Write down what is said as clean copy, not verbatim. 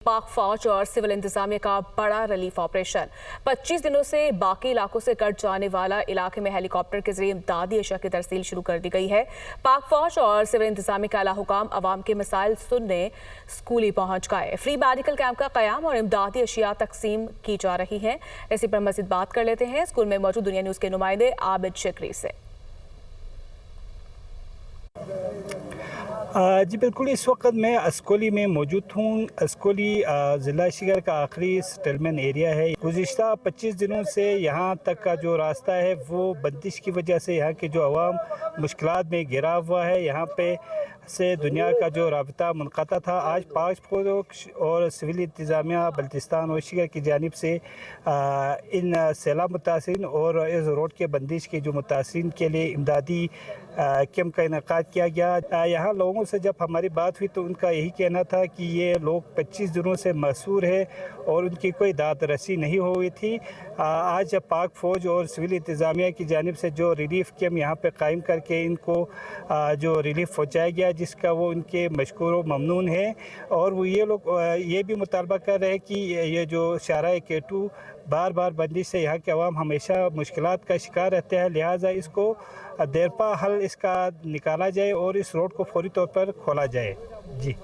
पाक फौज और सिविल इंतजामिया का बड़ा रिलीफ ऑपरेशन। 25 दिनों से बाकी इलाकों से कट जाने वाला इलाके में हेलीकॉप्टर के जरिए इमदादी अशिया की तरसील शुरू कर दी गई है। पाक फौज और सिविल इंतजामिया के आला हुकाम अवाम के मसाइल सुनने स्कूली पहुंच गए। फ्री मेडिकल कैंप का कयाम और इमदादी अशिया तकसीम की जा रही है। इसी पर मजीद बात कर लेते हैं स्कूल में मौजूद दुनिया न्यूज के नुमाइंदे आबिद शिकरी से। जी बिल्कुल, इस वक्त मैं अस्कोली में मौजूद हूँ। अस्कोली ज़िला शिगर का आखिरी सेटलमेंट एरिया है। गुज़िश्ता 25 दिनों से यहाँ तक का जो रास्ता है वो बंदिश की वजह से यहाँ के जो अवाम मुश्किलात में घिरा हुआ है। यहाँ पे से दुनिया का जो राबता मुनक़ता था। आज पाक फौज और सिविल इंतज़ामिया बल्तिस्तान और शिगर की जानिब से इन सैलाब मुतासिरीन और इस रोड के बंदिश के जो मुतासिरीन के लिए इमदादी कैंप का इनकाद किया गया। यहाँ लोगों से जब हमारी बात हुई तो उनका यही कहना था कि ये लोग 25 दिनों से मसूर है और उनकी कोई दाद रसी नहीं हुई थी। आज पाक फ़ौज और सिविल इंतज़ामिया की जानिब से जो रिलीफ़ कैंप यहाँ पे कायम करके इनको जो रिलीफ़ पहुँचाया गया, जिसका वो उनके मशकूर व ममनून है। और वो ये लोग ये भी मुतालबा कर रहे हैं कि ये जो शारा केटू बार बार बंदिश से यहाँ के अवाम हमेशा मुश्किलात का शिकार रहते हैं, लिहाजा इसको देरपा हल इसका निकाला जाए और इस रोड को फौरी तौर पर खोला जाए। जी।